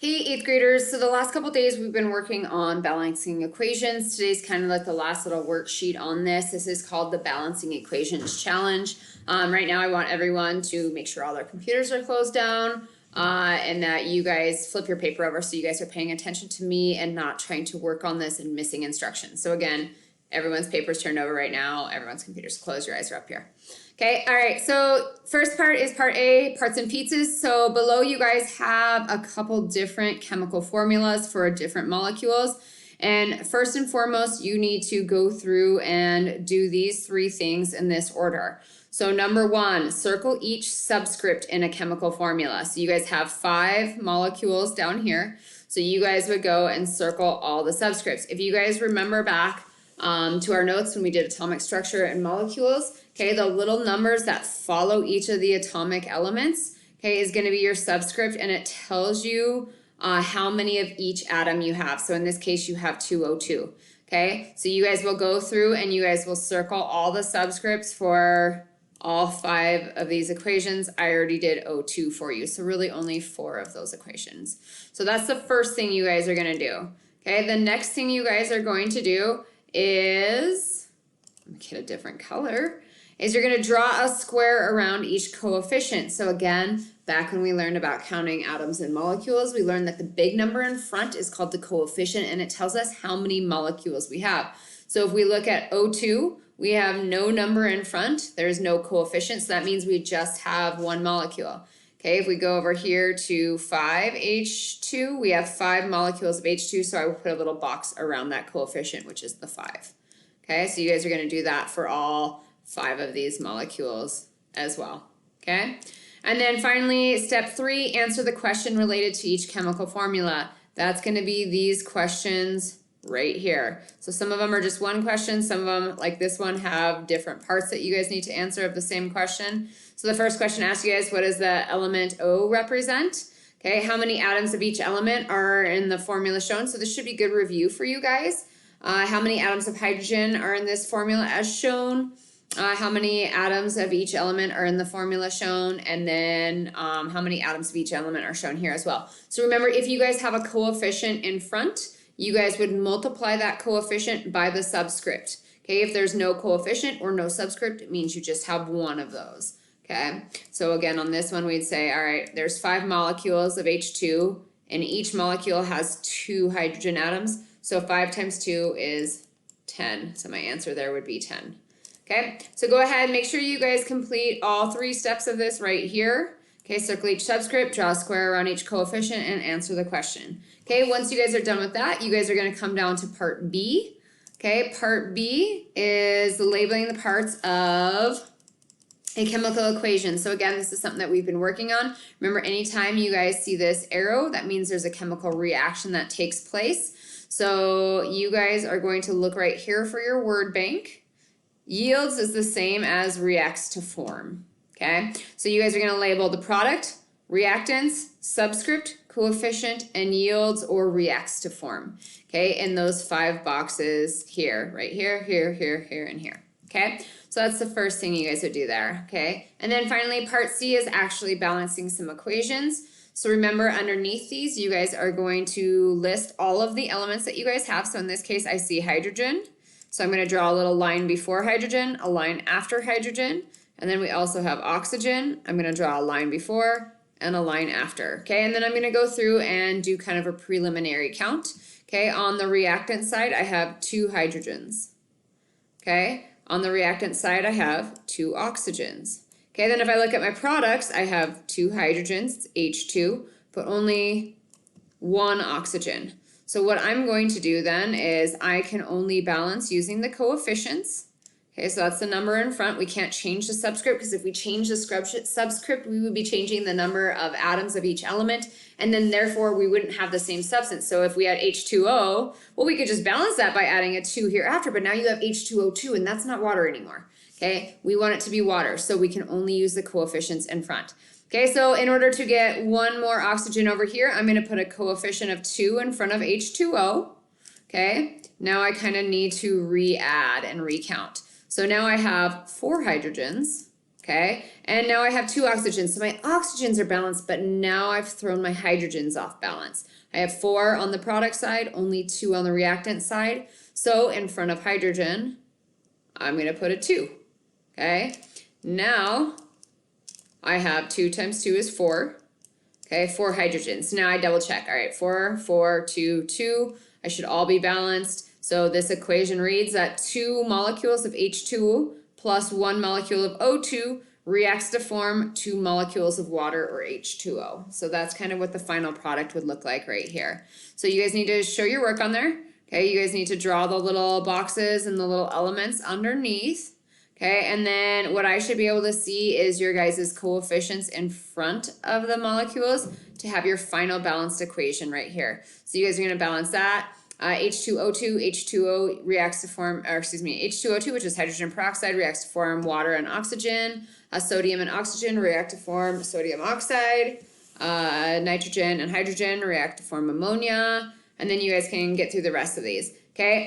Hey, 8th graders. So the last couple days we've been working on balancing equations. Today's kind of like the last little worksheet on this. This is called the Balancing Equations Challenge. Right now I want everyone to make sure all their computers are closed down and that you guys flip your paper over so you guys are paying attention to me and not trying to work on this and missing instructions. So again, everyone's paper's turned over right now. Everyone's computers closed. Your eyes are up here. Okay, all right, so first part is part A, parts and pieces. So below you guys have a couple different chemical formulas for different molecules. And first and foremost, you need to go through and do these three things in this order. So number one, circle each subscript in a chemical formula. So you guys have 5 molecules down here. So you guys would go and circle all the subscripts. If you guys remember back to our notes when we did atomic structure and molecules, okay, the little numbers that follow each of the atomic elements, okay, is going to be your subscript, and it tells you how many of each atom you have. So in this case, you have 2O2, okay? So you guys will go through and you guys will circle all the subscripts for all 5 of these equations. I already did O2 for you, so really only 4 of those equations. So that's the first thing you guys are going to do, okay? The next thing you guys are going to do is, let me get a different color, is you're going to draw a square around each coefficient. So again, back when we learned about counting atoms and molecules, we learned that the big number in front is called the coefficient, and it tells us how many molecules we have. So if we look at O2, we have no number in front. There's no coefficient, so that means we just have 1 molecule. Okay, if we go over here to 5H2, we have 5 molecules of H2, so I will put a little box around that coefficient, which is the 5. Okay, so you guys are going to do that for all 5 of these molecules as well, okay? And then finally, step 3, answer the question related to each chemical formula. That's going to be these questions right here. So some of them are just one question. Some of them, like this one, have different parts that you guys need to answer of the same question. So the first question asks you guys, what does the element O represent? Okay, how many atoms of each element are in the formula shown? So this should be good review for you guys. How many atoms of hydrogen are in this formula as shown? How many atoms of each element are in the formula shown, and then how many atoms of each element are shown here as well. So remember, if you guys have a coefficient in front, you guys would multiply that coefficient by the subscript. Okay, if there's no coefficient or no subscript, it means you just have one of those. Okay, so again, on this one, we'd say, all right, there's 5 molecules of H2, and each molecule has 2 hydrogen atoms. So 5 times 2 is 10. So my answer there would be 10. Okay, so go ahead, make sure you guys complete all 3 steps of this right here. Okay, circle each subscript, draw a square around each coefficient, and answer the question. Okay, once you guys are done with that, you guys are going to come down to part B. Okay, part B is labeling the parts of a chemical equation. So again, this is something that we've been working on. Remember, anytime you guys see this arrow, that means there's a chemical reaction that takes place. So you guys are going to look right here for your word bank. Yields is the same as reacts to form, okay? So you guys are going to label the product, reactants, subscript, coefficient, and yields or reacts to form, okay? In those 5 boxes here, right here, here, here, here, and here, okay? So that's the first thing you guys would do there, okay? And then finally, part C is actually balancing some equations. So remember, underneath these, you guys are going to list all of the elements that you guys have. So in this case, I see hydrogen. So I'm going to draw a little line before hydrogen, a line after hydrogen, and then we also have oxygen. I'm going to draw a line before and a line after, okay? And then I'm going to go through and do kind of a preliminary count, okay? On the reactant side, I have 2 hydrogens, okay? On the reactant side, I have 2 oxygens, okay? Then if I look at my products, I have 2 hydrogens, H2, but only 1 oxygen. So what I'm going to do then is I can only balance using the coefficients. Okay, so that's the number in front. We can't change the subscript because if we change the subscript, we would be changing the number of atoms of each element, and then therefore we wouldn't have the same substance. So if we had H2O, well, we could just balance that by adding a 2 here after, but now you have H2O2, and that's not water anymore. Okay, we want it to be water, so we can only use the coefficients in front. Okay, so in order to get 1 more oxygen over here, I'm going to put a coefficient of 2 in front of H2O. Okay, now I kind of need to re-add and recount. So now I have 4 hydrogens, Okay, and now I have 2 oxygens, so my oxygens are balanced, but now I've thrown my hydrogens off balance. I have 4 on the product side, only 2 on the reactant side. So in front of hydrogen, I'm going to put a 2. Okay, now I have 2 times 2 is 4. Okay, 4 hydrogens. Now I double check. All right, 4, 4, 2, 2. I should all be balanced. So this equation reads that 2 molecules of H2O plus 1 molecule of O2 reacts to form 2 molecules of water, or H2O. So that's kind of what the final product would look like right here. So you guys need to show your work on there. Okay, you guys need to draw the little boxes and the little elements underneath. Okay, and then what I should be able to see is your guys' coefficients in front of the molecules to have your final balanced equation right here. So you guys are going to balance that. H2O2, H2O reacts to form, or excuse me, H2O2, which is hydrogen peroxide, reacts to form water and oxygen. Sodium and oxygen react to form sodium oxide. Nitrogen and hydrogen react to form ammonia. And then you guys can get through the rest of these. Okay,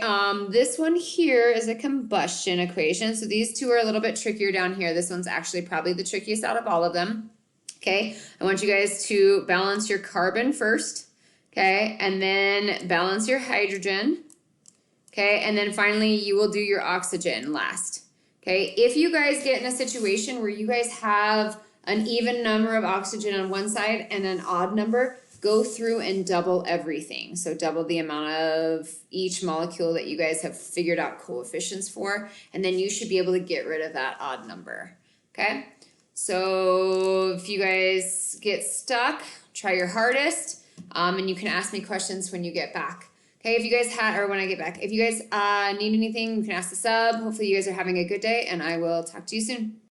this one here is a combustion equation. So these 2 are a little bit trickier down here. This one's actually probably the trickiest out of all of them. Okay, I want you guys to balance your carbon first. Okay, and then balance your hydrogen. Okay, and then finally you will do your oxygen last. Okay, if you guys get in a situation where you guys have an even number of oxygen on one side and an odd number, go through and double everything. So double the amount of each molecule that you guys have figured out coefficients for, and then you should be able to get rid of that odd number. Okay, so if you guys get stuck, try your hardest, and you can ask me questions when you get back. Okay, if you guys when I get back, if you guys need anything, you can ask the sub. Hopefully you guys are having a good day, and I will talk to you soon.